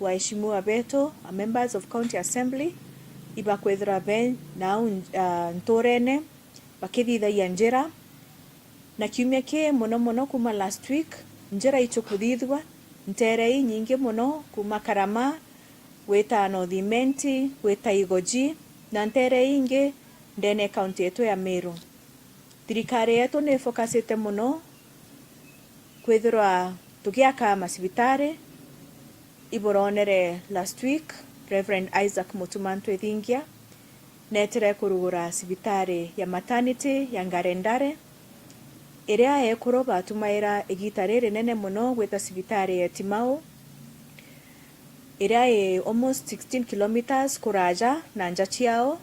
waheshimiwa betu, members of county assembly, iba kwethira ben na ntorene bakithithagia njira na kiumia ki muno kuma last week njira ichukuthithwa nterei nyingi muno kuma Karama weta Northimenti weta Igoji na nterei ingi ndene county yetu ya Meru. Thirikari yetu ni focusite muno kwithirwa tugiaka masibitari iboronere last week Reverend Isaac Mutuma Ntwithingia netere kurugura sibitari ya maternity ya Ngarendare iria ekuro batumaira igita riri nene muno gweta sibitari ya Timau iria almost 16 kilometers kuraja na njachiao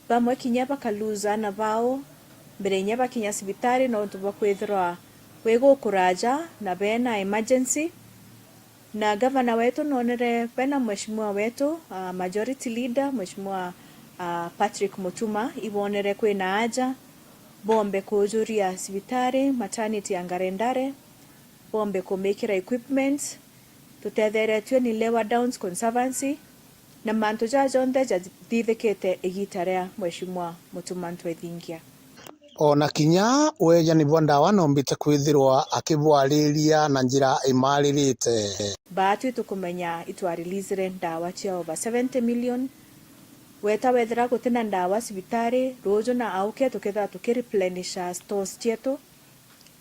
bamwe kinya bakaluza na bao mbere nya bakinya sibitari no tubakwithirwa wego kuraja na bena emergency na gavana wetu nonere bena mheshimiwa wetu majority leader mheshimiwa Patrick Mutuma ibonere kwina aja bombe kujuria sibitari maternity ya Ngarendare bombe kumekira equipment tutethere ni Lewa Downs Conservancy na mantu jajonde jathithikite igitarea mheshimiwa Mutuma Ntwithingia ona kinya weja ni ndawa nombite kwithirwa akibwariria na njira imaririte batu tukumenya itwa release ndawa cia over 70 million weta wethera gutina ndawa sibitari rojo na auke tuketha tukireplenisha stores chetu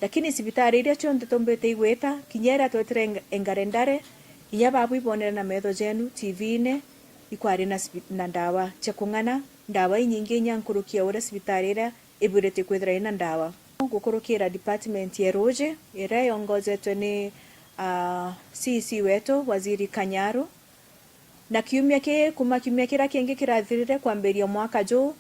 lakini sibitari iria chonde tombete igweta kinyera twetire Ngarendare inya babu ibonera na metho jenu TV-ine ikwari na ndawa cia kung'ana ndawa inyingi nyankurukia ura sibitari iria ibirete kwethira ina ndawa gukurukira department ya roje ira yongozetwe ni CC wetu Waziri Kanyaru na kiumia kira kingi kirathirire kwamberia mwaka jo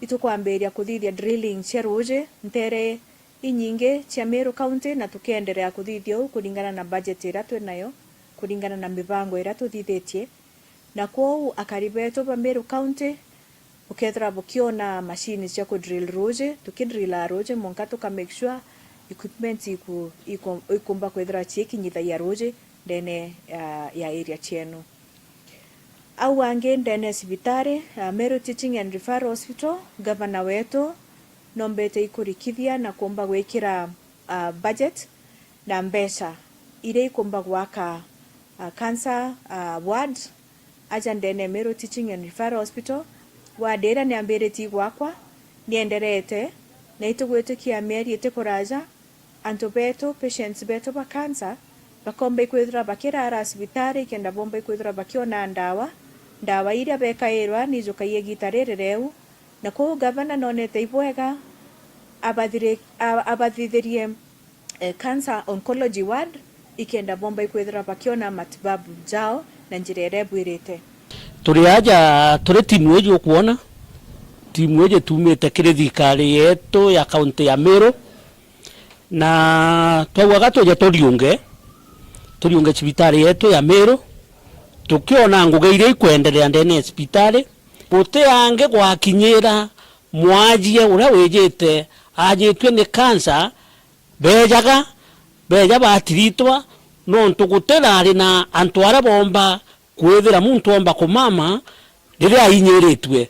itukwamberia kuthithia drilling cia roje ntere inyingi cia Meru County na tukiendelea kuthithia kulingana na budget ira twenayo kulingana na mibango ira tuthithitie na kwou akaribeto ba Meru County ukethra bukiona machines cia ku drill roje tukidrilla roje monka tuka make sure equipment ikumba kwethra chikinyithagia roje ndene ya area chenu au ange ndene sibitari Meru Teaching and Referral Hospital governor wetu nombete ikurikithia na kumba gwikira budget na mbesha ile ikumba gwaka cancer ward aja ndene Meru Teaching and Referral Hospital wadera ni ambireti gwakwa nienderete na itugwitikia mieri itikuraja antu betu patients betu ba cancer bakombe kwithira bakirara sibitari kenda bombe kwithira bakiona ndawa iria bekairwa nijukaie gitarere reu na ko governor nonete ibwega abathithirie cancer oncology ward ikenda bombe kwithira bakiona matibabu jao na njirere bwirite turi aja turi timu ejo kuona timu ejo tumete thirikari yetu ya kaunti ya Meru na twawaga tuje turiunge cibitari yetu ya Meru tukiona ngugeire ikwendelea ndene cibitari bote ange gwakinyira mwajie ura wejete ajitwe ni cancer beja batiritwa no ntugutera ari na antwara bomba kwethira muntu omba kumama riria inyiritwe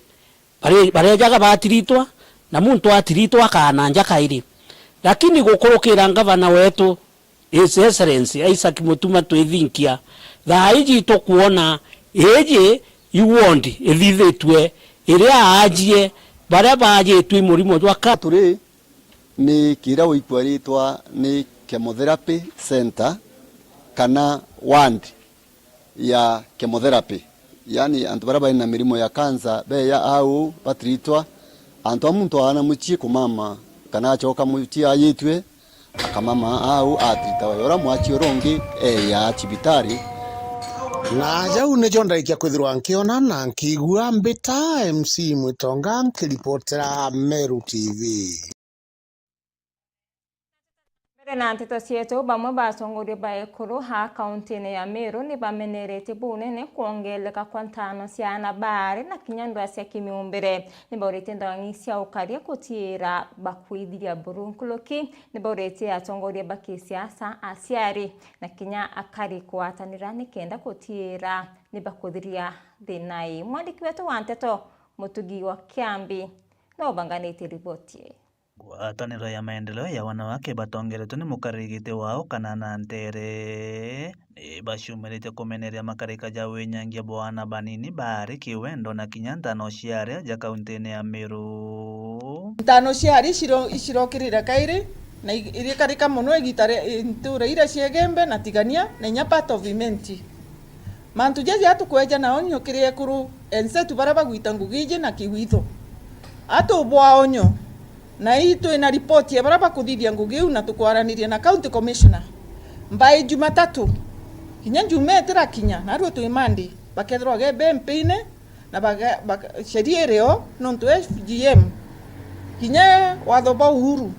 barejaga batiritwa na muntu atiritwa kana nja kairi lakini gukurukira ngavana wetu His Excellency Isaac Mutuma Ntwithingia thaiji tukuona eje iwondi ithithitwe iria ajie baria bajitwe murimo jwa katuri ni kira wikwaritwa ni chemotherapy center kana ward ya chemotherapy yani antu baraba ina mirimo ya kansa beya au batritwa antu amuntu ana muchie kumama kana achoka muchie ayitwe akamama au atrita yora mwachi rongi ya chibitari na jau ne jonda ikia kwithirwa nkiona na nkigua mbita MC Mwitonga nkiripotera Meru TV Na nteto cietu bamwe batongoria ba ekuru ha kaunti-ini ya Meru ni bamenerete bunene kuongeleka kwa ntano cia anabare na kinya ndwa cia kimiumbire ni baurite ndangi cia ukaria kutira bakwithiria burunkuluki ni baurite atongoria ba kisiasa aciari na kinya akari kwatanira ni kenda kutira ni bakuthiria thinai. Mwandiki wetu wa nteto Mutugi wa Kiambi no banganite ripoti. Ngwatanĩro ya maendeleo ya wanawake batongeretwo nĩ mũkarĩgĩte wao Kanana Ntere nĩ baciumirĩte kũmeneria makarĩka ja wĩnyangia bwana banini barĩ kĩwendo na kinya ntano ciarĩa ja kaunti-inĩ ya Meru. Ntano ciarĩ icirokĩrĩra kairĩ na irikarĩka mũno igitare ntura ira ciegembe na tigania na inya part of imenti mantu jaji atukweja na onyo kĩrĩa kuru ensetu bara bagwita ngugije na kiwitho atu bwa onyo na itu ina ripoti ya baraba kuthithia ngugiu na tukwaranirie na county commissioner mbai Jumatatu kinya Jumetera kinya na ruo tuimandi bakethro ge bempine na sheria reo nontu FGM kinya watho ba Uhuru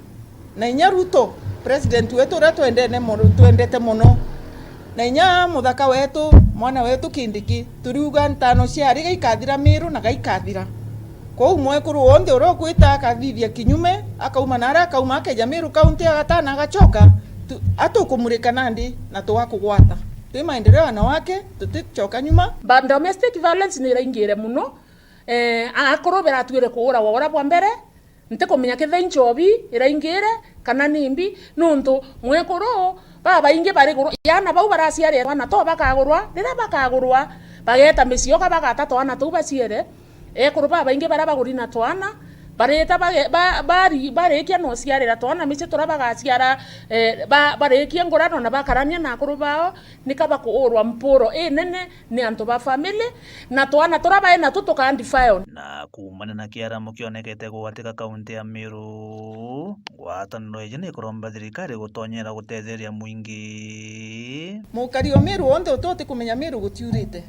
na inya Ruto president wetu ra tuendete muno na inya muthaka wetu mwana wetu Kindiki turiuga ntano ciari gaikathira Meru na gaikathira kwa umwekuru wonde urokwita akathithia kinyume akauma nara akauma akeja Meru kaunti agatana agachoka atukumurika nandi na tuwakugwata twi maendeleo wanawake tutichoka nyuma. Domestic violence ni raingire muno akoro beratwire kuura wora bwa mbere nte kumenya kithe nchobi iraingire kana nimbi nuntu mwekuru baba inge bari guru yana bau barasiare wana to bakagurwa rira bakagurwa bageta misio ka bagata to ana tu baciere ekuru baba inge bara bagurina twana bareta barekia no ciarira twana mice turabagaciara barekia ngorano na bakarania na akuru bao nikaba kuurwa mpuro nene ni antu ba family na twana turabae na tutuka andifayo na kumana na kiaramo kionekete gwatika kaunti ya Meru ngwatanĩro ĩyo nĩ kuromba thirikari gutonyera gutetheria muingi mukari o Meru onde utote kumenya Meru gutiurite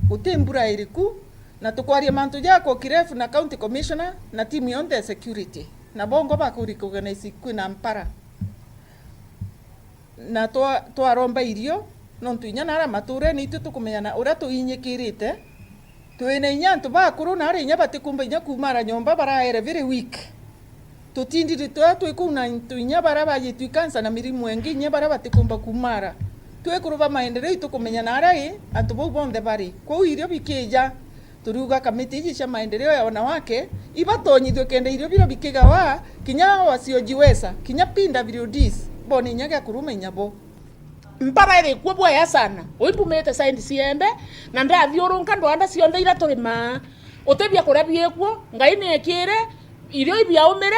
gutimbura iriku na tukwaria mantu jako kirefu na county commissioner na timu yonde security na bongo bakuriko organize kwina mpara na twaromba irio nontu inya nara mature ni tukumenya na ura tuinyikirite twene inya ntu bakuru na ari inya batikumba inya kumara nyomba baraere very weak tutindiri twikuna ntu inya bara bayitu kansa na mirimu engi inya bara batikumba kumara twekuruba maendeleo itukumenya na arai antu bo bonde bari kwa irio bikija turuga kamiti hizi cia maendeleo ya wanawake ibatonyithwe kenda irio biro bikigawa kinya wasiojiweza kinya pinda VDs boni nyaga kuruma inyabo mpara ere kwebwa ya sana oipumete saindi siembe na ndathi urunka ndwanda cionde ira turima utebia kuria biekwo ngai ne kire irio ibia umire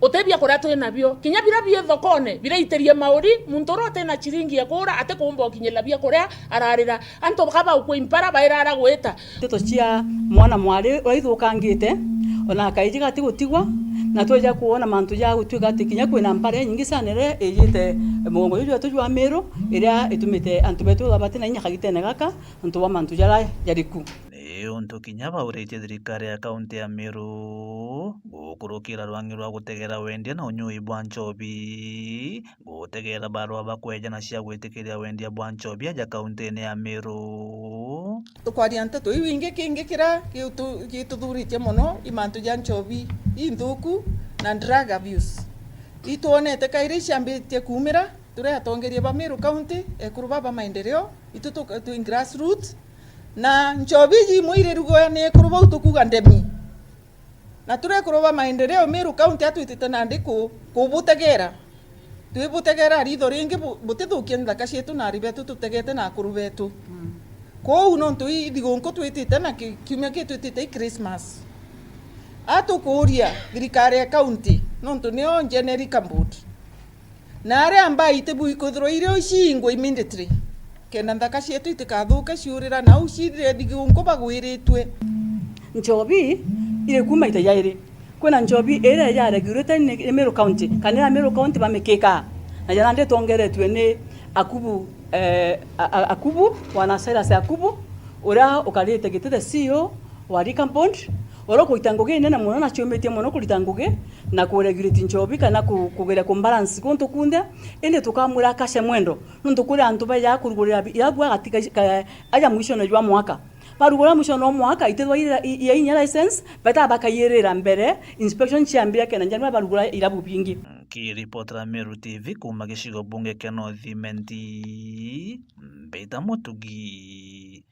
utebia kuria twina bio kinya bira bie thokone bira iterie mauri muntu rote na chiringi ya kura ate kumbo kinyela bia kuria ararira anto kaba ukwo impara baira aragweta teto cia mwana mwari waithukangite ona kaijika tigutigwa na tweja kuona mantu ya gutwiga ati kinya kwina mpare nyingi sanere ejite mugongo yuju atujwa Meru iria itumite antu betu abatina inya kagitene gaka antu wa mantu jara jariku untu kinya baurite thirikari ya kaunti ya Meru gukurukira rwangi rwa gutegera wendia na unyui bwa nchobi gutegera barua bakweja na cia gwitikiria wendia bwa nchobi aja kaunti-ini ya Meru tukwaria nteto iwinge kingi kira gituthuritie muno imantu ja nchobi inthuku na drug abuse ituonete kairi ciambitie kumira tureatongeria ba Meru county ekuruba ba maendeleo itutu grassroots na nchobi ji mwire rugoya ne kuruba utukuga ndemi na ture kuruba maendeleo Meru county atwitite na ndiku kubutegera twibutegera ritho ringi butithukia nthaka cietu na ribetu tutegete na kurubetu kou nontu ithigunku twitite na kiumia kitwitite Christmas atukuria thirikari ya county nontu nio January Kambut na aria ambai itibu ikuthro irio cingwe immediately kenda nthaka cietu itikathuke ciurira na ucire thigunku bagwiritwe nchobi ile kuma itajairi kwena nchobi ile ya regulator ni Meru county kanira Meru county bamekeka na jana ndio tuongeretwe ni akubu wana sera sa akubu ura ukalite gitete CEO wa Rikampond oro kuita ngugi nene muno na chiometie muno kurita ngugi na ku regulate nchobi kana kugera ku balance kuntu kunde ende tukamura kashe mwendo nuntu kuri antu baya kurugurira yabwa gatika aja mwisho na jwa mwaka barugura mwisho no mwaka itedwa ya inya license bata bakayerera mbere inspection chiambia kana njani barugura irabu bingi. Kiripotera Meru TV kuma gishigo bunge kia North Imenti Mbita Mutugi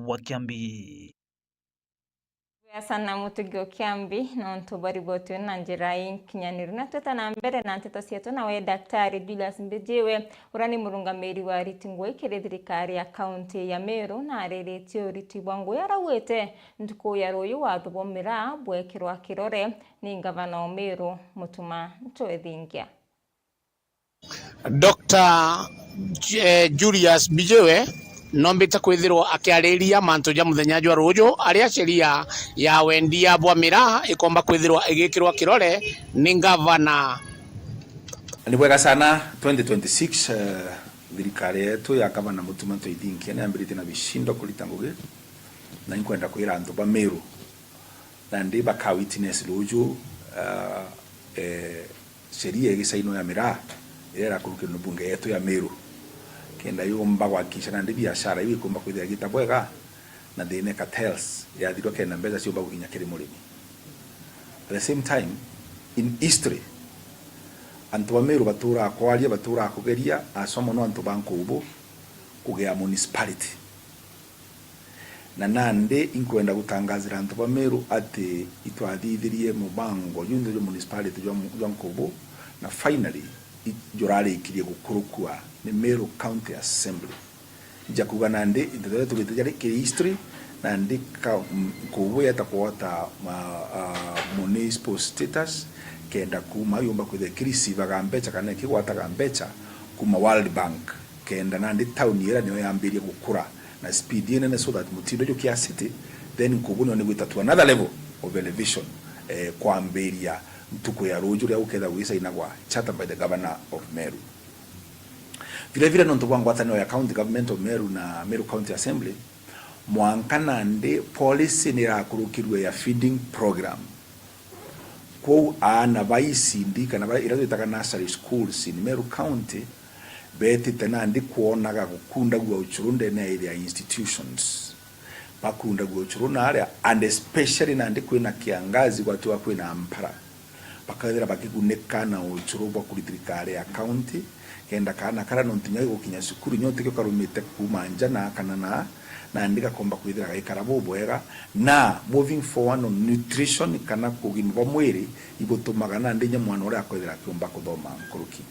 wa Kiambi. Sana Mutugi wa Kiambi na ntubari botu na njira kinyaniru na tuta na mbere na nteto sietu na we Daktari Julius Mbijiwe urani murungamiri wa ritingwe kire thirikari ya kaunti ya Meru na areretio ritibwangu yarawete ntuko yaroyo wathubomera bwekirwa kirore ni gavana wa Meru Mutuma Ntoethingia. Dr. Julius Mbijiwe nombita kwithirwa akiariria mantu ja muthenya jwa rujo aria sheria ya wendia bwamira ikomba kwithirwa igikirwa kirore ni gavana. Ni bwega sana 2026 thirikari yetu ya gavana Mutuma Ntoethingia ni ambirite na bishindo kulita ngugi na inkwenda kwira antu ba Meru na ndi baka witness rujo sheria igisaino ya mira ira kurukira no bunge yetu ya Meru kenda yomba gwakisha na ndi biashara ibi kumba kwithira gitabwega na thine cartels ya thiro kenda mbeza ciomba gukinya kiri murimi. At the same time in history antu ba Meru batura kwaria batura kugeria asomo no antu banko ubo kugea municipality na nande inkwenda gutangazira antu ba Meru ati itwathithirie mubango yundo yo municipality jo nkobo na finally jorale ikirie gukurukua ni Meru County Assembly jakuga nande indere tugitejari ke history nande ka kuwe yatakwata municipal status kenda kuma yomba kwithe kirisi bagambecha kana kigwata gambecha kuma World Bank kenda nande town yera niyo yambirie gukura na speed yene so that mutindo jo kia city then kubuni ne gwita to another level of elevation kwa mberia ntuko ya rojo ya uketha wisa inagwa charter by the governor of Meru. Vile vile nonto bwangu atano ya county government of Meru na Meru County Assembly mwankana nde policy ni rakurukirwe ya feeding program kwa ana baisi ndika na irazo itaka nursery schools in Meru County beti tena ndi kuonaga gukunda gwa uchurunde na area institutions bakunda gwa uchuruna area and especially na ndi kwina kiangazi watu wa kwina ampara bakadira bakigunekana uchuruba kuri thirikari ya county kenda kana kara nontinya gukinya sukuru nyote kyo karumite kumanja na kana na ndika komba kwithira gaikara bwega na moving forward on nutrition kana kugimba mwiri ibutumaga na ndinya mwana uri akwithira kiomba kuthoma nkuruki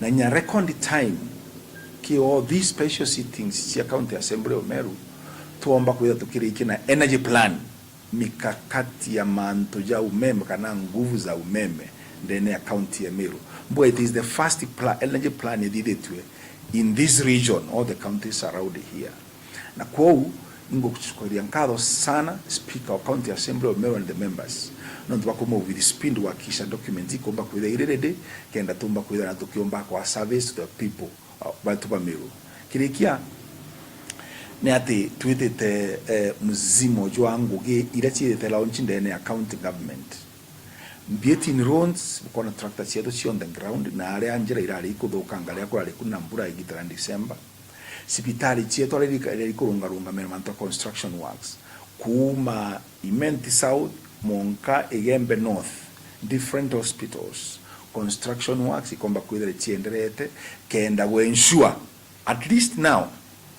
na nya record time ki all these special sittings ya county assembly of Meru tuomba kwithira tukiriki na energy plan mikakati ya manto ya umeme kana nguvu za umeme ndene ya county ya Meru. But it is the first energy plan editwe in this region, all the counties around here. Na kwa ingo kuchukulia nkado sana speaker of county assembly of Meru and the members. Nontu bakoma with speed wakisha document ikomba kwida irede kenda tumba kwida na tukiomba kwa service to the people bantu ba Meru. Kirikia ne ati tuitete muzimo jwa nguge irachirete launch ndene ya county government mbieti in roads kona tractor chieto chi on the ground na ale anjira irali kuthukanga ria kurali kuna mbura igitara December sipitali chieto ali kurunga manto construction works kuma Imenti South Monka Igembe North different hospitals construction works ikomba kwithire chienderete kenda we ensure at least now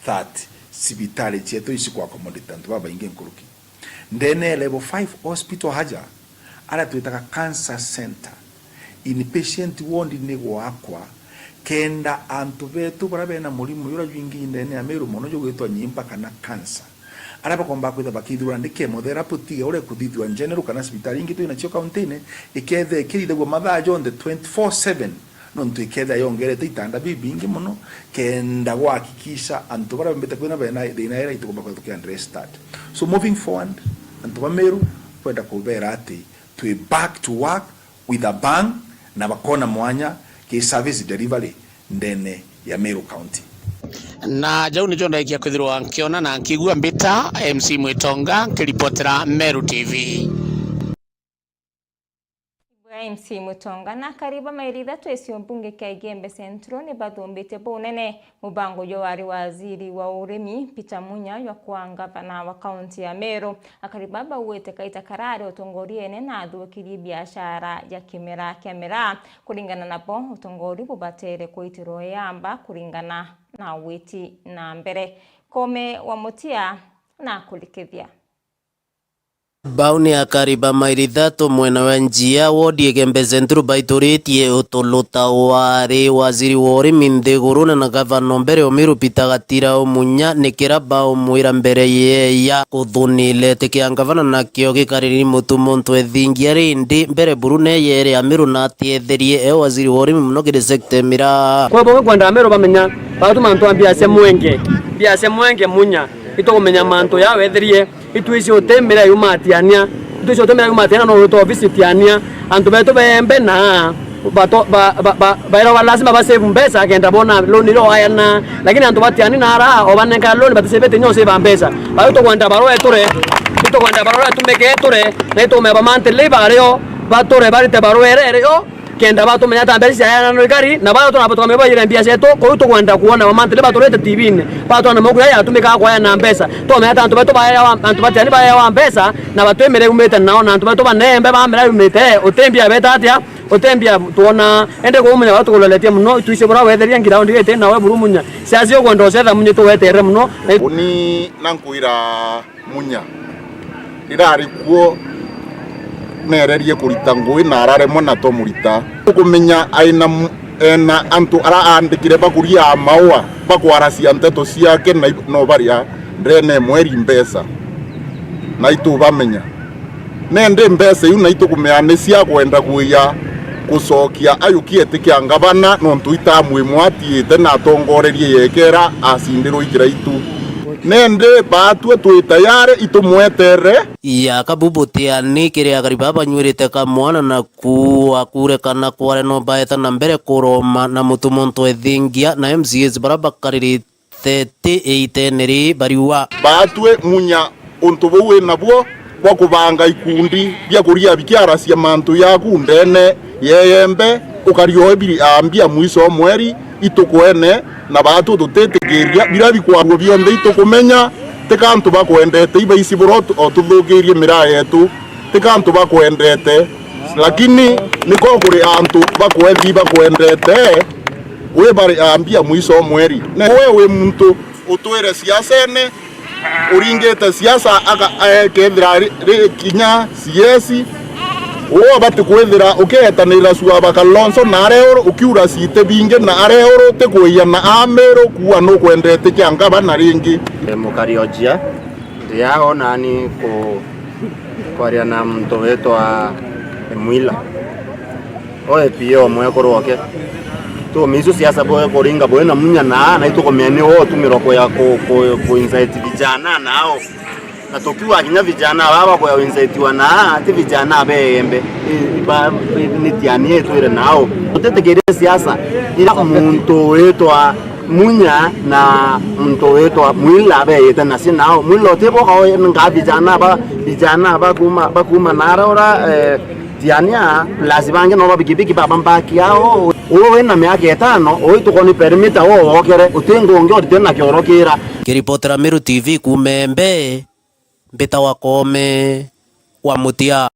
that sibitali cheto isikwa accommodate ntu baba inge nkuruki ndene level 5 hospital haja ala tuitaka cancer center inpatient ward ni gwakwa kenda antu betu barabe na mulimu yura jingi ndene ya Meru mono jo gwitwa nyimpa kana cancer ala bakomba kwitha bakithura ndi chemotherapy tiga ure kuthithwa general kana hospital ingi tu ina chio county ikethe kiride gwa mathaa jonde 24/7 nontu iketha yongerete itanda bibingi muno kenda gwakikisha antu bara mbete kwina bena inaira itukomba kwa tukia restart. So moving forward antu ba Meru kwenda kubera ati to back to work with a bang na bakona mwanya ki service delivery ndene ya Meru County. na jau nicho ndaikia kwithirwa nkiona na nkigua mbita MC Mwitonga nkiripotera Meru TV. MC Mutonga na kariba mairida twesio mbunge kia Igembe Central ni bathumbite bunene mubango jo wari waziri wa urimi Peter Munya ya kwa gavana wa kaunti ya Meru akariba bawete kaita karare utongoriene na athukirie biashara ya kimera kamera kulingana napo utongori bubatere kuitiro yamba kulingana na witi na mbere Kome wa Mutia na kulikithia Bauni akariba mairi thatu mwena wa njia wodi Igembe Central baituritie utuluta wari waziri wa urimi Nthiguru na gavana mbere Omiru Peter Gatira Munya nikira bao mwira mbere ya kuthunile tikia gavana nakio gikariri mutumuntu ethingia rindi mbere burune yere Amiru na tietherie waziri wa urimi muno gire sector mira kwa boga kwenda Amiru bamenya batu mantu ambia se mwenge Munya itogumenya mantu ya wetherie itwisi utembera yumatiania no to visitiania antu beto bembe na bato ba lazima basave mbesa agenda bona loan ro ayana lakini antu batiani nara obaneka loan batisebete nyose bambesa bato kwanda baro eture ito kwanda baro tumeke eture na ito meba mantele bareo batore barite baro ereo kenda bato menya tambesi ayana no gari na bato na bato meba yire mbia seto ko ito kwanda kuona mantele bato rete TV ne bato na mogu ya tumeka kwa na mbesa to menya tantu bato ba ya antu batiani ba ya mbesa na bato emere umete nao na antu bato ba nembe ba mera umete otembia betatia otembia tuona ende ko munya watu kuloletia muno tuise bora wetheria ngira ndi ete nawe buru munya siasio ko ndo setha munye to wetere muno uni nankuira munya irari kuo nererie kurita ngui na arare mona to murita kumenya aina ena antu ara andikire bakuria maua bakwaracia nteto ciake na no baria ndene mweri mbesa na itu bamenya nende mbesa yu na itu kumeane cia kwenda kuya kucokia ayukie tikia gavana no ntuita mwimwatiite na atongorerie yekera acindirwo ikira itu nende batwe twi tayari itumwetere ya kabubutiani kiria gariba banywirite kamwana na kurekana kware no baeta na mbere kuroma na mutumuntu ethingia na MCS barabakariri 38 neri bariwa batwe Munya untu buwe nabwo kwa kubanga ikundi bya kuria bikiaracia mantu yaku ndene yeyembe ukarioe biri ambia mwiso mweri itukwene na batu tutetikiria bira bikwarwo bionde itukumenya tikantu bakwendete iba isiburo otuthukirie mira yetu tikantu bakwendete lakini niko kuri antu bakwendete we bari ambia mwiso mweri na wewe muntu utwire siasene uringete siasa aka kendra kinya siesi uwo bati kwethira uketanira suwa bakalonso na areoro ukiura site binge na areoro te kuya na Amiru kuwa no kwendete kyanga bana ringi mukariojia yao nani kwaria na mto wetu wa Mwila oe pio mweko roke to mizu siasa boe koringa boe na Munya na itukomene wo tumiroko ya ko insight vijana nao na tokiwa kinya vijana baba kwa insight wana ati vijana bembe ni tiani yetu ile nao tutetegerea siasa ila muntu wetu wa Munya na muntu wetu wa Mwila beyete na sinao Mwila tebo kwa nga vijana bakuma narora tiania plus bange no babikibiki babambaki yao owe na miaka 5 oitukoni permita wo okere utengo ngio tena kiorokira kiripotera Meru TV kumembe mbeta wakome wa Mutia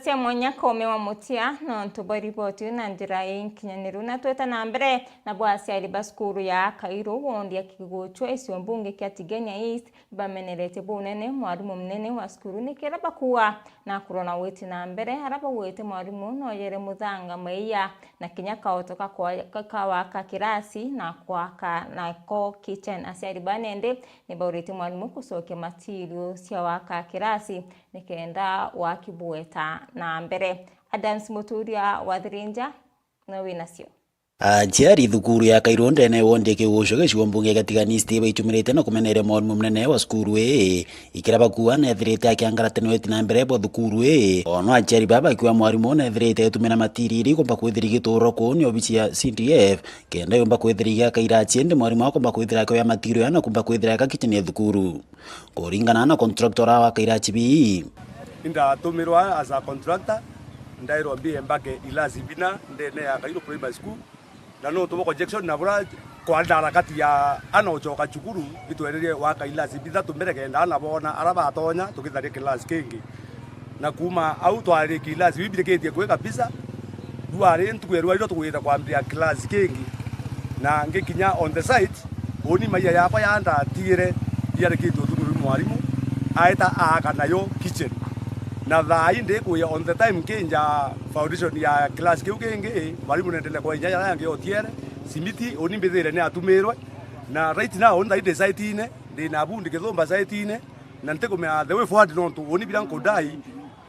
Cia mwanya Kome wa Mutia no tubaripoti na njira inkinyaniru na tweta na mbere na bwasi ali baskuru ya Kairo wondi ya kigochwa isio mbunge kia Tigania East bamenerete bunene mwarimu mnene wa skuru nikira bakuwa na kurona weti na mbere haraba wete mwarimu no yere muthanga maiya na kinya kaotoka kwa kakirasi na kwa na ko kitchen asiari banende ni baurite mwarimu kusoke matirio cia waka kirasi nikenda wakibueta na mbere Adams Muturia wa Thirinja na winasio aciari thukuru ya Kairo ndene wonde kiucio gicigo mbunge gatiganiste baichumirite na kumenere mwarimu munene wa cukuru ikira bakua nethirite akiangaratano etina mbere bo thukuru ono aciari baba kiwa mwarimu nethirite tumena matiriri komba kwithiri gituro kuni obisi ya CDF kenda yomba kwithiri Kaira aciende mwarimu akomba kwithira kwa matirio na komba kwithira ka kitene thukuru kuringana na contractor wa Kaira chibi inda tumirwa as a contractor ndairo mbie mbake ilazi bina ndene ya Kairo primary school na no tumo Jackson na bura kwa harakati ya anochoka chukuru itwererie wa Kailazi bitha tumereke ndana bona araba atonya tukitharie class kingi na kuma au twari Kailazi bibireketie kwe kabisa duare ntwerwa iro tukwira kwambia class kingi na ngikinya on the site oni maiya yakwa yanda tire yare kitu tukuru mwalimu aita aka nayo kitchen na thai ndi kuya on the time kinja foundation ya class kiu kingi mwalimu nendele kwa nyanya yange otiere simiti oni mbethire ne atumirwe na right now on the site ine ndi na bundi kithomba site ine na nteko me the way forward no to oni bilan kodai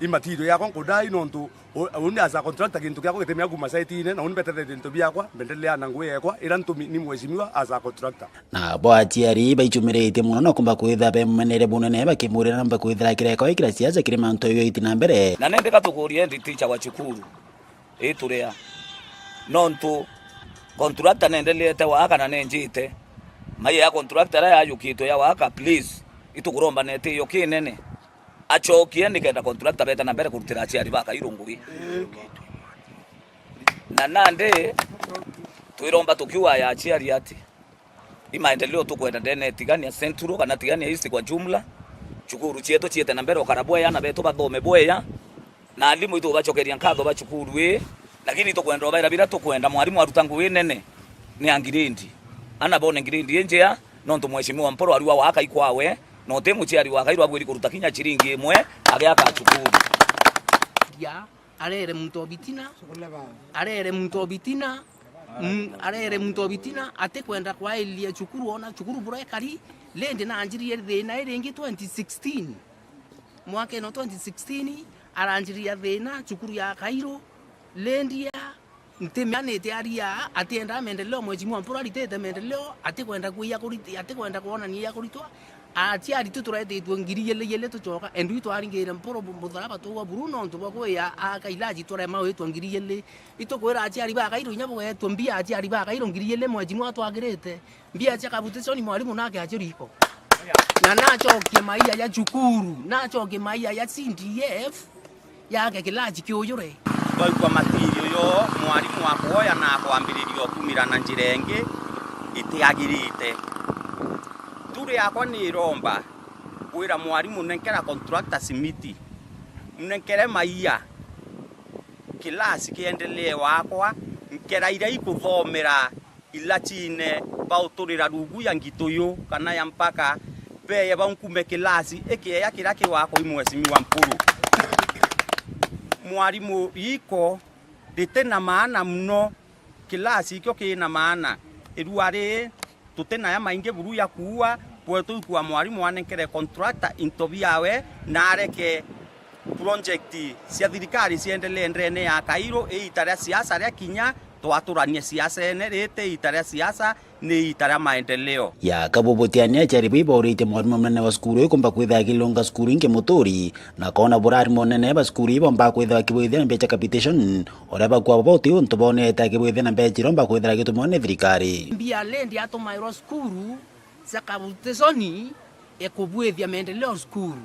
imatirio yakwa kodai no to oni as a contractor kintu kyako gitemia kuma site ine na oni betete nto byakwa bendelea na ngwe yakwa ira ntumi ni mweshimiwa as a contractor na bo aciari baichumirite muno no kumba kwitha be menere bunene bakimurira namba kwithira kireko ikira ciaca kiri manto yo itina mbere na nende katukurie ndi teacher wa chukuru iturea nonto contractor nendelete waka na nenjite mai ya contractor ya yukito ya waka please itukuromba nete yo kinene achokie nikenda contractor beta na mbere kurutira aciari baka irunguri na nande tuiromba tukiwa ya aciari ati imaendeleo tukwenda ndene tigania central kana tigania east kwa jumla chukuru chieto chiete na mbere okarabwe na beto bathome bweya na alimu itu bachokeria nkatho bachukuru lakini tukwenda baira bila tukwenda mwalimu arutangu nene ni angirindi ana bone ngirindi enjea no ntumweshimiwa mporo ari wa waka ikwawe no temu chiari wa Kairo abwiri kuruta kinya chiringi imwe age akachukuru ya arere muntu obitina ate kwenda kwa ilia chukuru ona chukuru bure kari lende na anjiri thina iringi 2016 mwaka no 2016 aranjiria thina chukuru ya Kairo lendia ntemianete aria atienda maendeleo mwezi mporo alitete maendeleo ate kwenda kuya kuriti ate kwenda kuona ni ya kuritwa aciari tuturetitwe ngiri yele tucoka endu itwaringire mporo mutharaba tuwa Bruno ntubwa kuya akailaji tware mawetwa ngiri yele itukwira aciari ba Kairo nyabo yetwa mbia aciari ba Kairo ngiri yele mwezi twagirite mbia cia kabutishoni mwalimu nake aciriko na nacokie maia ya chukuru nacokie maia ya CDF yake kilaji kiuyure kwa matirio yo mwalimu akoya na kwambiririo kumira na njirenge itiagirite turi yakwa ni romba kwira mwalimu nenkera contractor simiti nenkere maia kilasi kiendelee wakwa nkera ira ikuthomera ilachine bauturira rugu ya ngituyo kana ya mpaka beye bankume kilasi ekiya kiraki wako imwesimiwa mpuru mwalimu iko ditena maana mno kilasi ikyo kina maana iruare tutena ya mainge buru ya kuwa kwetu kwa mwalimu anenkere contractor intobiawe na areke project cia thirikari ciendelee ndrene ya Kairo itarea siasa ria kinya twaturania siasa ene rete itarea siasa ni itarea maendeleo ya kabobotiania charibi borite mwalimu munene wa skuru komba kwitha kilonga skuru inge motori na kona borari munene wa skuru bomba kwitha kibwithia mbecha capitation oraba kwa boti unto bone ta kibwithia mbecha romba kwitha gitumone thirikari mbia lendi atomairo skuru sakabutesoni ekubwithia maendeleo skuru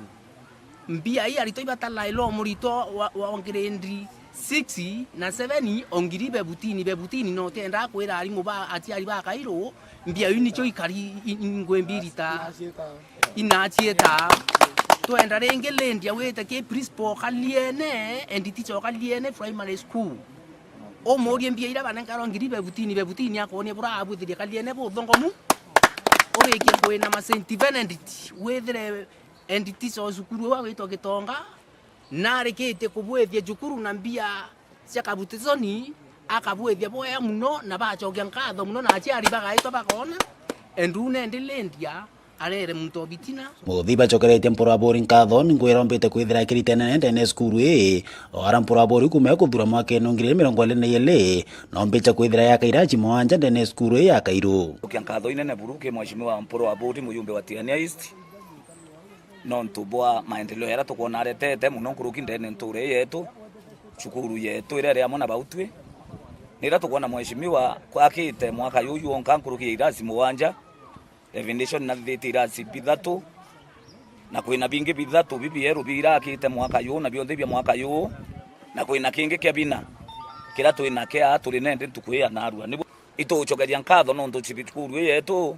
mbia hii alitoibatala ilo murito wa grade 6 na 7 ongiri bebutini no tenda kwira alimu ba atiari ba Kairo mbia yuni cho ikari ingwe mbiri ta inachieta twenda renge lendia wete ke principal kaliene enditi cho kaliene primary school o mori mbia ira banankaro ngiri bebutini akone bura abuthiria kaliene bo thongomu oreke kwena ma Saint Benedict wethere enditi so sukuru wa wito Gitonga narekete kubwethia jukuru na mbia cia kabutizoni akabwethia boya muno na bachokia nkatho muno na aciari bagaitwa bakona endune ndilendia arere muntu obitina muthi bacokeretie mpura bori nkatho ningwira ombite kwithira kiritene ndene skuru o ara mpura bori kuma kuthura mwaka 2022 na ombicha kwithira ya kairaji mwanja ndene skuru ya Kairu ukiankatho inene buruke mheshimiwa mpura bori muyumbe wa Tiania East no ntubwa maendeleo yara tukuona aretete muno nkuruki ndene nture yetu cukuru yetu ire ria mona bautwe nira tukuona mheshimiwa kwakite mwaka yuyu onka nkuruki irasi mwanja Revelation na thiti irasi bithatu na kwina bingi bithatu bibieru birakite mwaka yu na bionthe bia mwaka yu na kwina kingi kia bina kira twina kia turi nende tukuya narua nibo itucokeria nkatho no ndu cibikuru yetu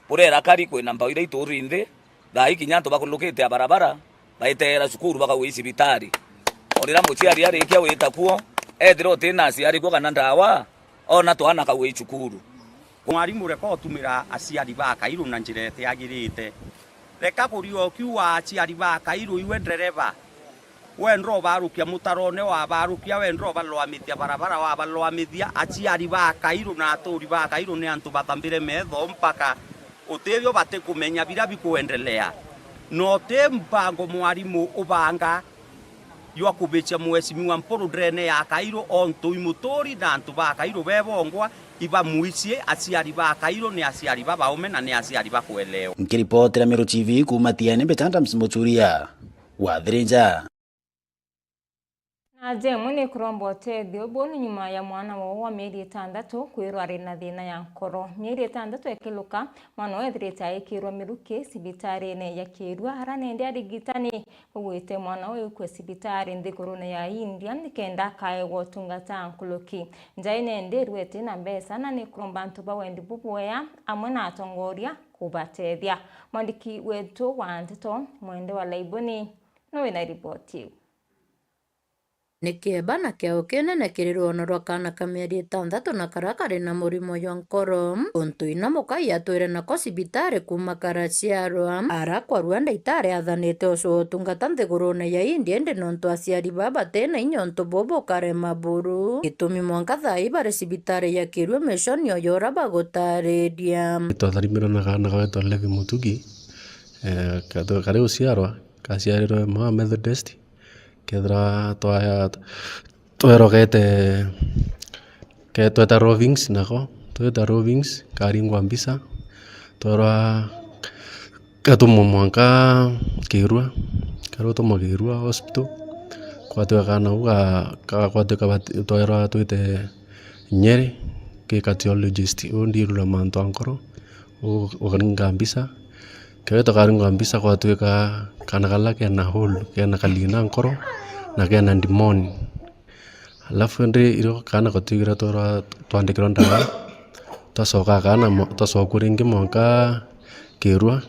burera kari kwina mbao ira iturinde thai kinyanto bakulukite barabara baitera cukuru bakawisi cibitari orira muciari arikia wita kuo ethiro tina aciari kuo kana ndawa ona twana kawi cukuru mwarimu reko tumira aciari ba Kairu na njira itiagirite reka kurio kiwa aciari ba Kairu iwe ndereba we ndro barukia mutarone wa barukia we ndro balwamithia barabara wa balwamithia aciari ba Kairu na aturi ba Kairu ni antu batambire metho mpaka utethio bate kumenya bira bikuendelea no te mpango mwarimu ubanga ywa kubecha mheshimiwa mporo drene ya Kairu onto imutori na antu ba Kairu bebongwa iba muicie aciari ba Kairu ni aciari ba baume na ni aciari ba kuelewa nkiripotera Meru TV kuma Tiania Betanda Msimuchuria wa Thirinja na jemu ni kurombo tethio bonu nyuma ya mwana wa mieri 6 kwirwa ari na thina ya nkoro mieri 6 ekiluka mwana wethirite aikirwa miruki cibitari-ini ya Kirua haranende arigitani ugwite mwana uyu kwe cibitari nthigurune ya India nikenda kaegwa tungata nkuluki njaine ndirwete na mbesa na ni kuromba ntu bawendi bubuya amwe na atongoria kubatethia mwandiki wetu wa Nteto Mwende wa Laiboni no wina ripoti Nikieba na keo kinene kiri ruono rwa kana ka mieri 6 na karia kari na murimo jwa nkoro untuina mukai atwire nako cibitari kuma karaciarwa arakwarua ndaitari athanite ucio utungata nthigurune ya India ndi nontu aciari baba tena inyontu bobo karema buru gitumi mwanka thai bari cibitari ya Kirua mishoni oyora bagutariria twatharimiro na kana gawetwa Levi Mutugi kari uciarwa kaciarirwe mwa Methodist kedra twerogete tweta Rovings nako tweta Rovings karingwa mbisa twara katumo mwanka Kirua karotomo Kirua hospital kwatwekana uga kwatweka twara twite Nyeri ke cardiologist ondirura manto ankoro ugaringa mbisa keto karingwa mbisa kwatweka kana kala kena hole kena kalina ankoro na kena ndimoni alafu ndi iro kana kotigira twandikira ndawa tasoka kana tasokuringi mwanka Kirua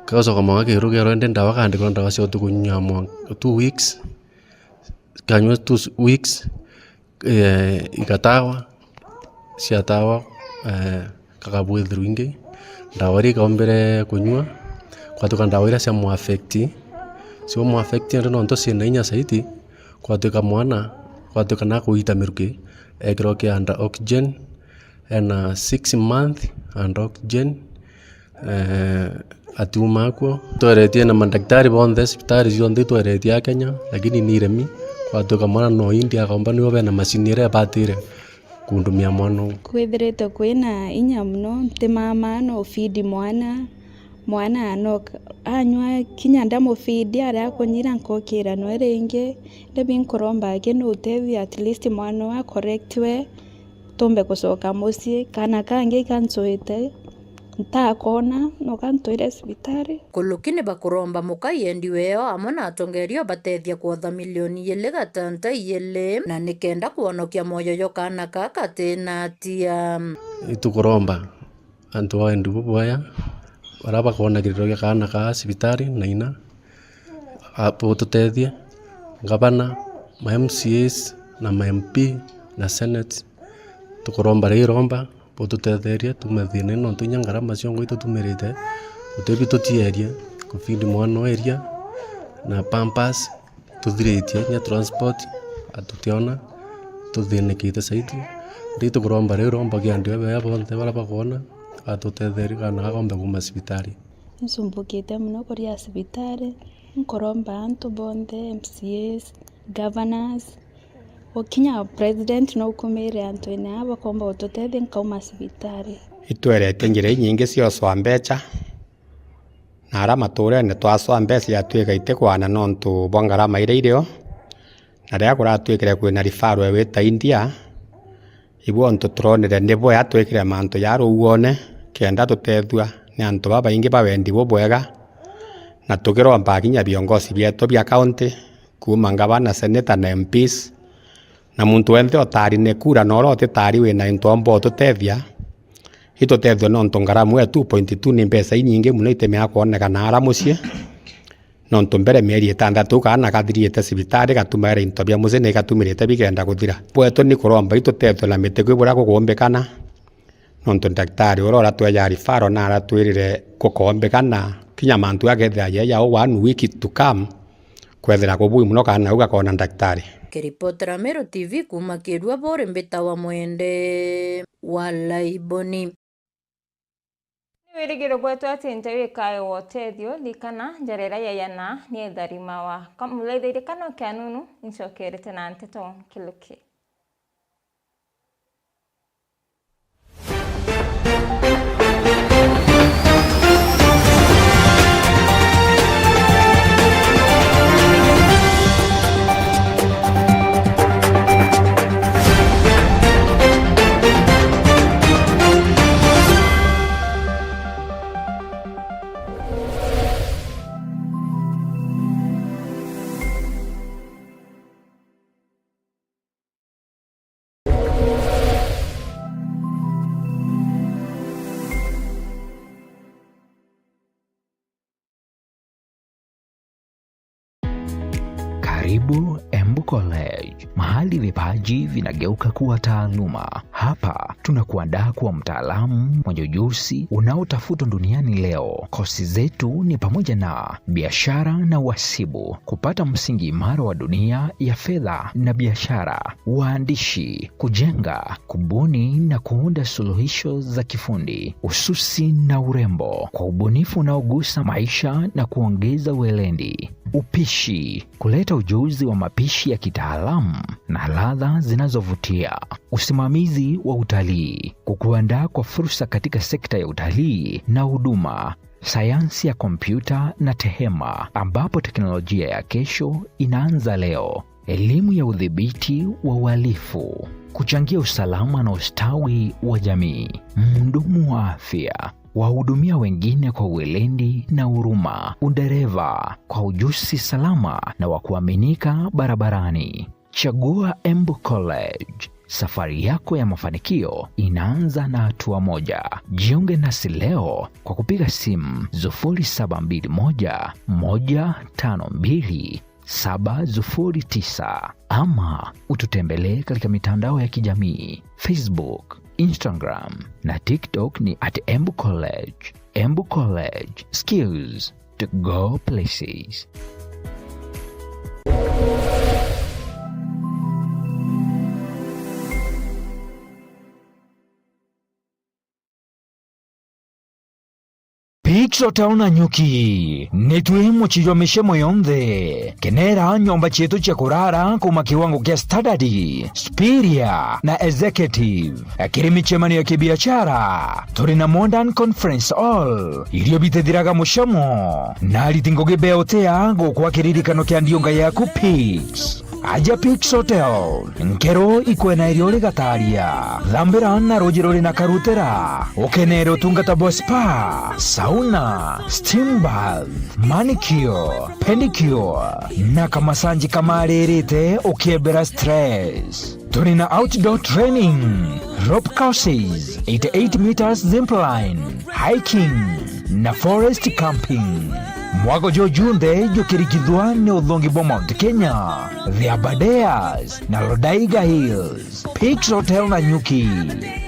kasoka mwanka Kirua kero ndi ndawa kandikira ndawa cio tukunya mwanka 2 weeks kanywa 2 weeks ikatawa ciatawa kakabwithirwingi ndawa ri kaombere kunywa kwatuka ndawa ira cia muafekti cio muafekti ndo nonto cina inya saiti kwatuka mwana kwatuka na kuita miruki ekiro kia under oxygen na 6 month under oxygen atuma kwa tweretie na madaktari bonthe cibitari cionthe tweretie Kenya lakini ni remi kwatuka mwana no India kaomba niwe bena macini ira batire kundumia mwana kwithirite kwina inya muno ti mama no feed mwana no anywa kinya ndamo feed aria kunyira nkokira no ringi ndebi nkoromba ke no utethi at least mwana wa correctwe tumbe kucoka mucii kana kangi kancoite ntakona no kantoire cibitari kulukini bakuromba mukai endi weo amwe na atongerio batethia kuotha milioni 2.6 na nikenda kuonokia moyo kana kaka tena tia itukuromba antu wa endu bubuya baraba kuona kiriro kana ka cibitari na ina apo tutethia gavana ma MCAs na ma MP na Senate tukuromba riromba potutetheria tumathine no tunya ngarama ciongo itutumirite utebi tutieria kufindi mwana area na pampas tuthiritie nya transport atutiona tuthinikite saiti rito kuromba riromba kiandio baya bonthe bara bakona atutetheria kana gombe kuma cibitari nsumbukite muno kuria sibitari nkoromba antu bonde MCAs governors okinya president no kumire antu ene aba komba utotete nkauma sibitari itwerete njire nyingi cioswa mbeca na ara maturene twaswa mbeca yatwika itekwana nontu bwangarama ire irio na ria kuratwikire kwina rifaro wita India ibu onto tronere nebo yatwikire manto yaro uone kenda tutethua ni antu baba ingi bawendi bo bwega na tukiromba kinya viongozi bieto bia county kuma ngavana senator na MPs na muntu wenthe otari ne kura no rote tari wina intombo tutethia itotethio nontu ngaramu ya 2.2 ni mbeca inyingi muno itemea kuonekana ara mucie nontu mbere mieri 6 kana kathiriete sibitari gatumare into bia mucie ni gatumirite bigenda guthira bweto ni kuromba itotethio na mite kwibura kugombekana nontu daktari urora tweja rifaro na ara twirire kukombekana kinya mantu agethia ya 1 week to come kwethera kubui muno kana ugakona daktari. Kiripotera Meru TV kuma Kirua Bore Mbeta wa Mwende wa Laiboni. Niwirigiro gwetu ati wikae wotethio likana njarera yayana ni etharima wa kamuleithirikano kia nunu ncokerete na nteto Kiluki. Karibu Embu College, mahali vipaji vinageuka kuwa taaluma. Hapa tunakuandaa kuwa mtaalamu mwenye ujuzi unaotafutwa duniani leo. Kozi zetu ni pamoja na biashara na uhasibu, kupata msingi imara wa dunia ya fedha na biashara, uandishi, kujenga, kubuni na kuunda suluhisho za kifundi, ususi na urembo kwa ubunifu unaogusa maisha na kuongeza weledi, upishi, kuleta ujuzi wa mapishi ya kitaalamu na ladha zinazovutia, usimamizi wa utalii, kukuandaa kwa fursa katika sekta ya utalii na huduma, sayansi ya kompyuta na tehema ambapo teknolojia ya kesho inaanza leo, elimu ya udhibiti wa uhalifu, kuchangia usalama na ustawi wa jamii, mhudumu wa afya, wahudumia wengine kwa weledi na huruma, udereva kwa ujuzi salama na wa kuaminika barabarani. Chagua Embu College. Safari yako ya mafanikio inaanza na hatua moja. Jiunge nasi leo kwa kupiga simu 0721 152 709 ama ututembelee katika mitandao ya kijamii Facebook, Instagram na TikTok ni @Embu College. Embu College, skills to go places. Pix Hotel na nyuki nitwimo chijwa mishemo yonthe kenera nyomba chetu cha kurara kuma kiwango kia standard, Spiria na executive. Kirimi chemani ya kibiashara turi na modern conference hall iliyobitethiraga mushamo na litingoge beotea gukwa kiririkano kia ndionga yaku Pix. Aja Pix Hotel nkero ikwena iriole gataria thambira na rojirori na karutera ukenero tungata bo spa, sauna, steam bath, manicure, pedicure na kamasanji kamarerete ukiebera stress. Turina outdoor training, rope courses, 88 meters zipline, hiking na forest camping. Mwago jojunde jokirikidhwa ni udhongi bo Mount Kenya, The Aberdares na Lodaiga Hills. Pix Hotel na nyuki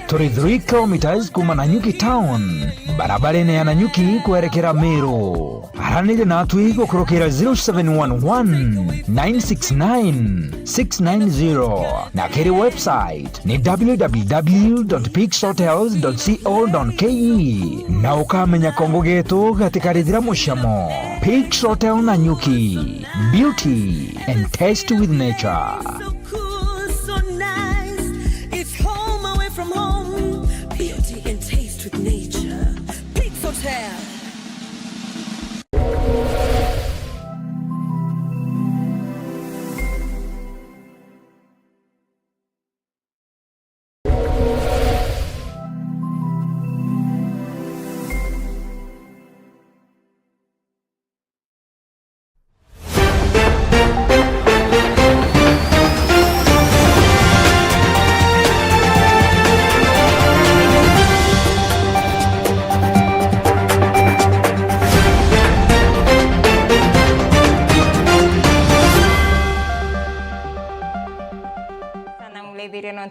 turi 3 kilometers kuma Nanyuki town, barabara ya Nanyuki kuelekea Meru. Haranire natwi gukurukira 0711 969 690 na kiri website ni www.peakshotels.co.ke na ukamenya kongo getu gatikarithira mushamo. Peaks Hotel Nanyuki, beauty and taste with nature.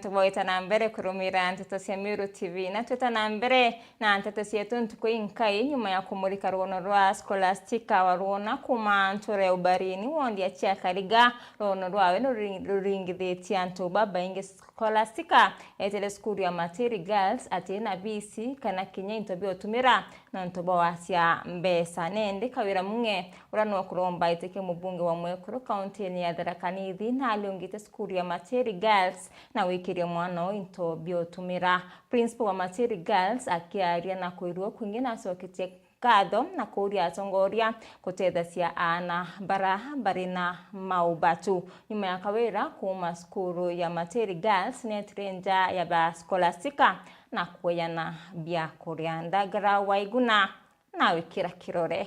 Tuboita na mbere kurumira Nteto cia Miru TV na twita na mbere na nteto cietu ntuko inkai nyuma ya kumulika ruono rwa Scholastica waruona kuma ntore ubarini wondi achia kariga ruono rwawe ruringithitie antu baba inge Scholastica etele skuru ya Materi Girls atina BC kana kinya intobio utumira na ntobo wasia mbesa nende kawira munge urano kuromba iteke mubunge wa Mwekuru county ya Tharaka Nithi na aliongite skuru ya Materi Girls na wikiria mwana into biotumira. Principal wa Materi Girls akiaria na kuirua kwingine asokitie kadho na kuria atongoria kutethacia ana barina maubatu. Nyuma ya kawira kuma skuru ya Materi Girls netrenja ya ba Scholastica na kuyana bia kuria ndagara waiguna na wikira kirore.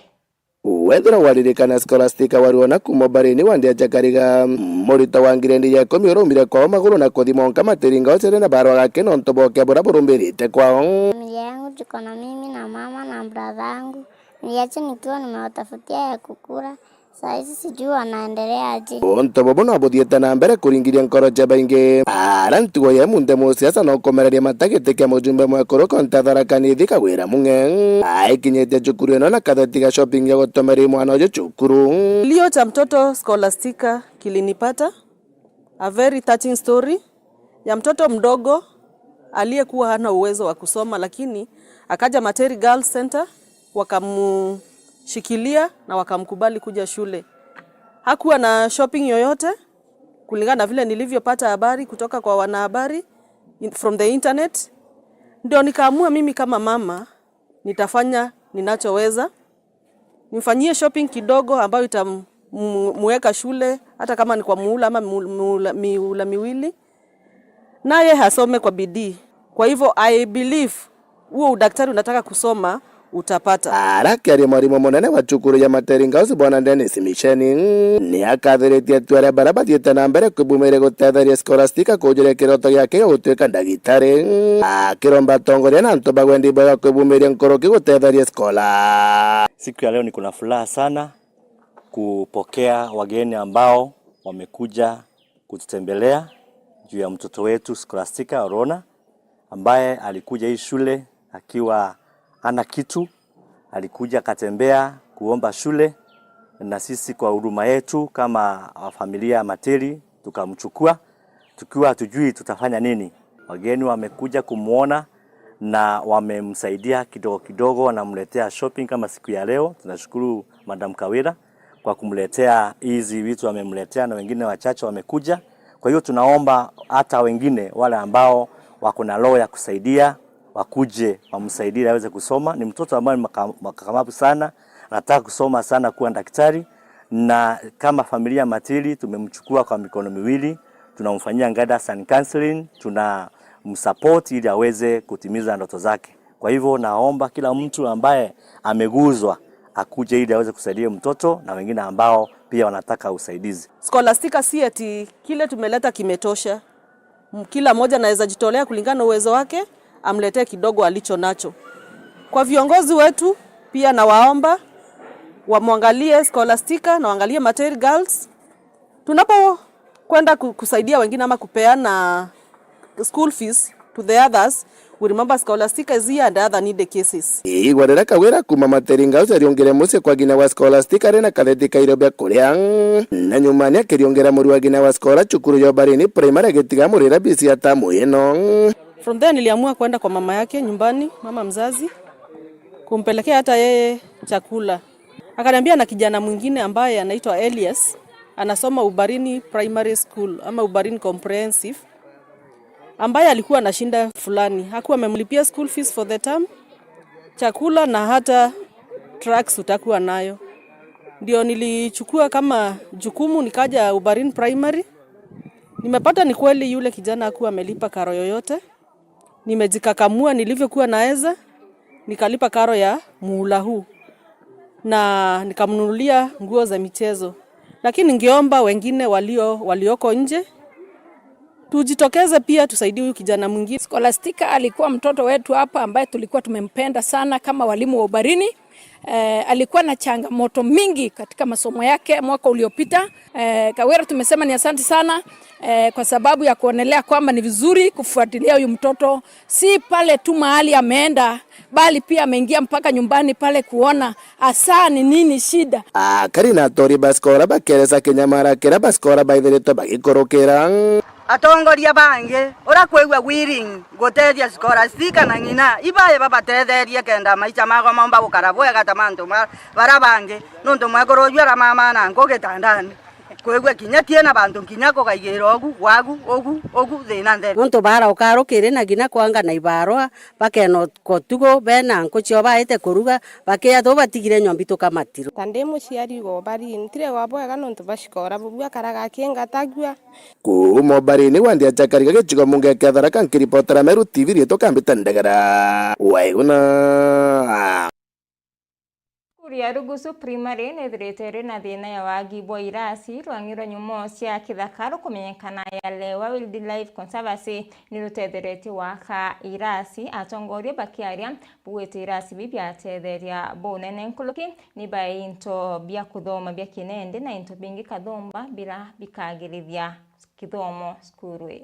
Wethera waririkana Scholastica waruona kuma barini wandia jakariga morita wangirendi ya komi urumire kwao maguru na kuthimonka Materinga ocere na baro gake no ntoboke bora burumbirite kwao. Familia yangu tuko na mimi na mama na brother yangu. Niache nikiwa nimewatafutia ya kukura. Saizi sijui wanaendelea aje. Ontobo no abuthiete na mbere kuringiria nkoro ja baingi. Arantugo ye munde musiasa no komereria matagete kya mujumbe Mwekuru konta Tharaka Nithi kawira munge. Aikinyete cukuru eno na kathetiga shopping ya gutomeri mwana ujo cukuru. Kilio cha mtoto Scholastica kilinipata. A very touching story ya mtoto mdogo aliyekuwa hana uwezo wa kusoma lakini akaja Materi Girls Center wakamushikilia na wakamkubali kuja shule. Hakuwa na shopping yoyote kulingana na vile nilivyopata habari kutoka kwa wanahabari from the internet. Ndio nikaamua mimi kama mama nitafanya ninachoweza. Nimfanyie shopping kidogo ambayo itamweka shule hata kama ni kwa muhula ama miula miwili. Naye hasome kwa bidii. Kwa hivyo I believe huo udaktari unataka kusoma utapata. Araki ari mwarimu munene wa cukuru ya Materi Girls bwana Dennis Misheni ni akathiritie twere baraba thiete na mbere kwibumire gutetheria Scholastica kujire kiroto giake gutwika ndagitari akiromba tongoria na ntoba gwendi bwa kwibumiria nkoroki gutetheria Schola. Siku ya leo niko na furaha sana kupokea wageni ambao wamekuja kututembelea juu ya mtoto wetu Scholastica Orona ambaye alikuja hii shule akiwa ana kitu, alikuja katembea kuomba shule na sisi kwa huduma yetu kama familia Materi tukamchukua tukiwa hatujui tutafanya nini. Wageni wamekuja kumuona na wamemsaidia kidogo kidogo, wanamletea shopping kama siku ya leo. Tunashukuru Madam Kawira kwa kumletea hizi vitu wamemletea na wengine wachache wamekuja. Kwa hiyo tunaomba hata wengine wale ambao wako na roho ya kusaidia wakuje wamsaidie aweze kusoma. Ni mtoto ambaye makakamavu sana, anataka kusoma sana kuwa daktari, na kama familia Materi tumemchukua kwa mikono miwili, tunamfanyia guidance and counseling, tunamsupport ili aweze kutimiza ndoto zake. Kwa hivyo naomba kila mtu ambaye ameguzwa akuje ili aweze kusaidia mtoto na wengine ambao pia wanataka usaidizi. Scholastica si eti kile tumeleta kimetosha. Kila mmoja anaweza jitolea kulingana na uwezo wake, amletee kidogo alicho nacho. Kwa viongozi wetu pia nawaomba wamwangalie Scholastica na waangalie Materi Girls. Tunapo kwenda kusaidia wengine ama kupeana school fees, to the others. We remember Scholastica is here and other needed cases. Igwarera kawira kuma Materinga House ariongera musi kwa gina wa Scholastica rena katheti kairobia kuria na nyumani akiriongera muri wa gina wa Schola chukuru ya Barini primary getiga murira bisi atamu eno. From there niliamua kwenda kwa mama yake nyumbani, mama mzazi, kumpelekea hata yeye chakula. Akaniambia na kijana mwingine ambaye anaitwa Elias anasoma Ubarini Primary School ama Ubarini Comprehensive, ambaye alikuwa na shinda fulani. Hakuwa amemlipia school fees for the term, chakula na hata tracks utakuwa nayo. Ndio nilichukua kama jukumu nikaja Ubarini Primary. Nimepata ni kweli yule kijana hakuwa amelipa karo yoyote. Nimejikakamua nilivyokuwa naweza, nikalipa karo ya muhula huu na nikamnunulia nguo za michezo. Lakini ningeomba wengine walioko nje tujitokeze pia tusaidie huyu kijana mwingine. Scholastica alikuwa mtoto wetu hapa ambaye tulikuwa tumempenda sana kama walimu wa Ubarini. Alikuwa na changamoto mingi katika masomo yake mwaka uliopita. Kawira tumesema ni asante sana kwa sababu ya kuonelea kwamba ni vizuri kufuatilia huyu mtoto, si pale tu mahali ameenda bali pia ameingia mpaka nyumbani pale kuona asa ni nini shida. Karina tori baskora bakereza Kenyamara kera baskora baithireto bagikorokera atongoria bange ora kwegwa willing gotethia Scholastica na ngina ibaye babatetherie kenda maicha mago mamba gukarabwega tamanto bara bange nonto mwakorojwa mama na ngogitandani kwegwa kinya tiena bantu kinya ko kaigero ogu thina ndere nonto bara ukaro kire na gina kwanga na ibarwa bakeno kotugo bena nkochio baite kuruga bakeya to batigire nyombito kamatiro tande muciari go bari ntire wabwega nonto bashikora bubwa karaga kenga tagwa kumo Barini wandia chakariga gichigo munge kathara kankiripotera Meru TV rieto kambita ndagara waiguna Kuria Rugusu Primary nethirite na thina ya wagi bwa irasi rwangiro nyumo cia kithakaro kumenyekana ya Lewa Wildlife Conservancy ni rutethirite waka irasi atongoria bakiaria buwete irasi bibia tetheria bonene nkuluki ni bainto bia kuthoma bia kinende na into bingi kathomba bila bikagirithia kithomo skurwe.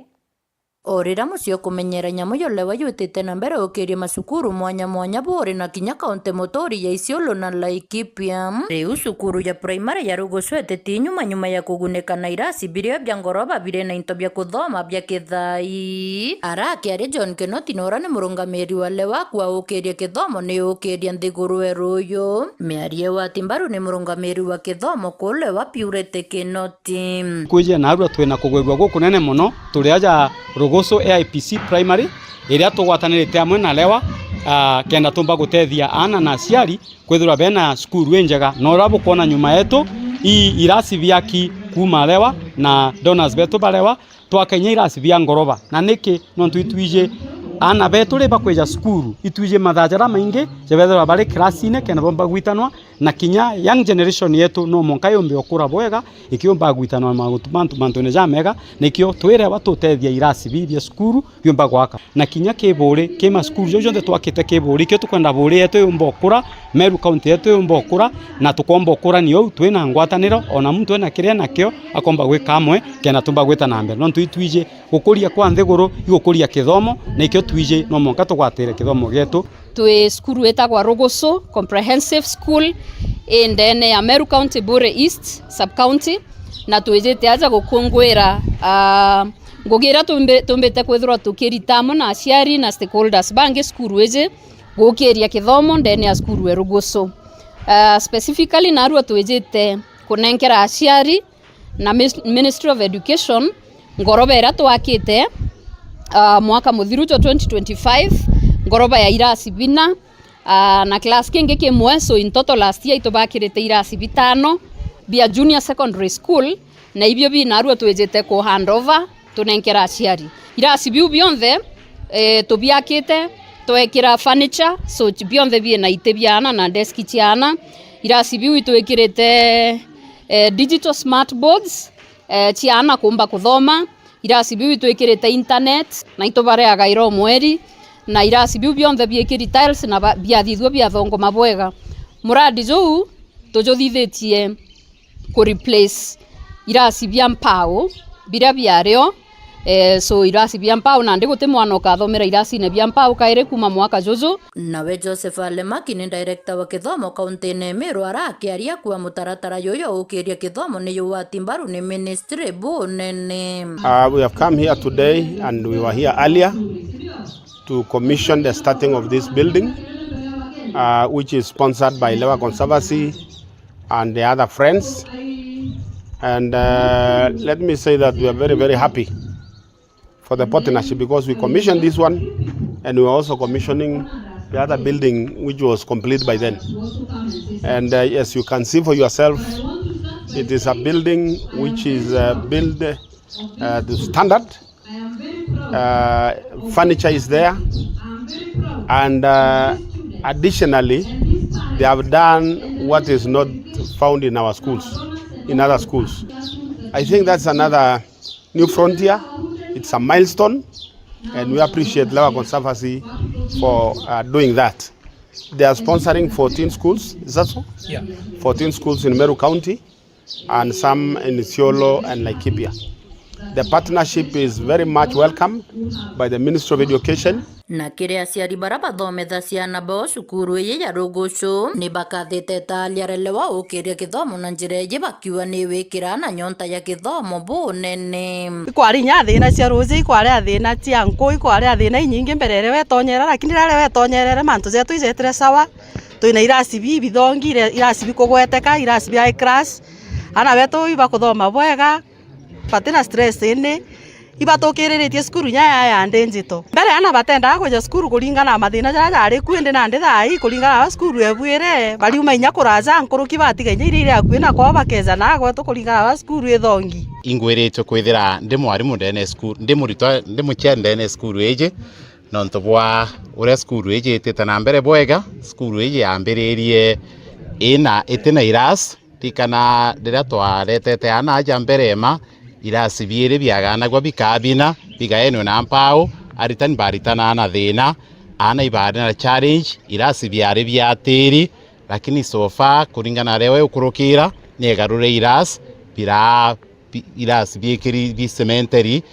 Orira mucio kumenyera nyamo yo Lewa yutite na mbere ukiria masukuru mwanya bori na kinya kaunti motori ya Isiolo na Laikipia. Riu sukuru ya primary ya Rugusu etete nyuma ya kuguneka na irasi biria bya ngoroba bire na into bya kuthoma bya kithai. Araki ari John Kenoti nora ni murungamiri wa Lewa kwa ukiria kithomo ni ukiria nthiguru ruyo. Miarie wa Timbaru ni murungamiri wa kithomo kule wa Purete Kenoti. Kuje na arua twena kugwirwa gukunene muno turiaja Rugusu AIPC Primary iria tugwatanirite amwe na Lewa kenda tumba gutethia ana na aciari kwithura bena skuru njega no rabo kona nyuma yetu irasi biaki kuma Lewa na donors betu balewa twakenya irasi bia ngoroba na niki no twitwije ana betu le bakweja skuru itwije mathajara maingi jebethura bari class ine kenda bomba gwitanwa na kinya young generation yetu no monka yombe okura bwega ikiomba gwitanwa mantu ne jamega nikio twire batutethia irasi bibia skuru yomba gwaka na kinya kiburi kima skuru jojo twakite kiburi kio tukwenda buri yetu yomba okura Meru county yetu yomba okura na tukomba okura niyo twina ngwataniro ona muntu ena kiria nakio akomba gwika amwe kena tumba gwita na mbere no twitwije gukuria kwa nthiguru igukuria kithomo nikio twije no monka tugwatire kithomo getu twi skuru etagwa Rugusu Comprehensive School ndene ya Meru County Bure East Sub County na twejete aja gukungwira ngugira tumbete kwithirwa tukiritamo na aciari na stakeholders bangi skuru eje gukiria kithomo ndene ya skuru ya Rugusu specifically na arua twejete kunenkera aciari na Ministry of Education ngoroba ira twakite mwaka muthiru 2025 ngoroba ya irasi bina na class kingi kimwe so in total last year itobakirite irasi bitano bia junior secondary school na ibyo bina arua twejete ko handover tunenkera aciari irasi biu bionthe tubiakite twekira furniture so bionthe bina ite biana na desk ciana irasi biu twekirite digital smart boards ciana kumba kuthoma irasi biu twekirite internet na itobareaga iro mweri na irasi biu bionthe biekiri tiles na biathithwa biathongo mabwega muradi juu tujothithitie ku replace irasi bia mpao biria biario so irasi bia mpau na ndi guti mwana ukathomera irasi ne bia mpau kaire kuma mwaka juju. Nawe Joseph Alemaki ni director wa kithomo kaunti ne Meru arakiaria kwa mutaratara yoyo ukiria kithomo ni yuwa timbaru ni ministry bunene. We have come here today and we were here earlier to commission the starting of this building, which is sponsored by Lewa Conservancy and the other friends. And let me say that we are very, very happy for the partnership because we commissioned this one and we are also commissioning the other building which was complete by then. And yes, you can see for yourself, it is a building which is built to standard. Furniture is there, and additionally, they have done what is not found in our schools, in other schools. I think that's another new frontier. It's a milestone, and we appreciate Lewa Conservancy for doing that. They are sponsoring 14 schools, is that so? Yeah. 14 schools in Meru County, and some in Isiolo and Laikipia. The partnership is very much welcomed by the Ministry of Education. Na kire aciari bara bathometha ciana bao cukuru iyi ya Rogoco ni bakathite taliarelewa ukiria kithomo na njira iji bakiuga ni wikira na nyonta ya kithomo bunene. Ikwari nya thina cia ruci ikwari thina cia nku ikwari thina inyingi mberere wetonyera lakini rare wetonyerere mantu zetu izetire sawa tuina irasi bithongi irasi bikugweteka irasi bia class ana wetu ibakuthoma bwega patina stress ine ibatukiriretie skuru nya ya ndinjito mbere ana batenda kuja skuru kuringana na mathina jara jari kwende na ndi thai kuringana na skuru ebwire bali umenya kuraja nkuruki batiga iria kwina kwa bakeza na gwetu kuringana na skuru ithongi ingwirite kwithira ndi mwarimu ndene skuru ndi muritwa ndi muchende ndene skuru eje nonto bwa ure skuru eje itete na mbere bwega skuru eje yambiririe ina itina iras tikana ndira twaretete ana aja mbere ma irasi biere biagana gwa bikabina bigaeno na mpao aritani baritana na thina ana ibare na challenge irasi biare biatiri lakini sofa kuringana rewe ukurukira negarure irasi biekiri bi cemetery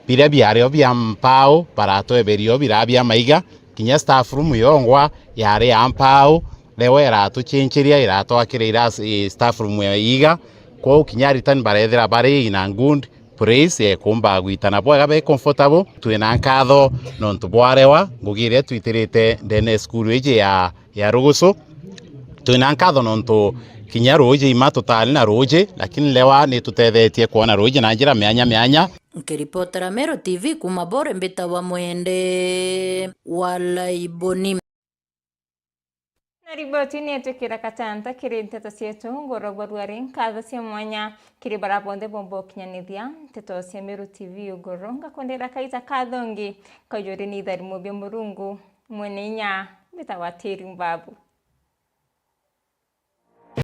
bira biare bya mpao barato eberio bira bya maiga kinya staff room yongwa yare ampao lewe erato chencheria irato akire irasi staff room yiga kwa kinyari tan barethera bare ina ngund praise kumba gwitana bwa be comfortable twina nkatho nontu bwarewa ngugire twitirite ndene skuru eje ya Rogoso twina nkatho nontu kinya roje ima totali na roje lakini lewa ni tutethetie kuona roje na njira myanya Nkiripotera Meru TV kuma bore mbita wa mwende walaiboni. Riboti ni etukira katanta kiri nteto sietu ngorogorwari nkatho cia mwanya kiri baraponde bombo kinyanithia nteto cia Meru TV ugoronga kondera kaita kathongi kajori ni thari mubia murungu mwene nya mbita watiri mbabu.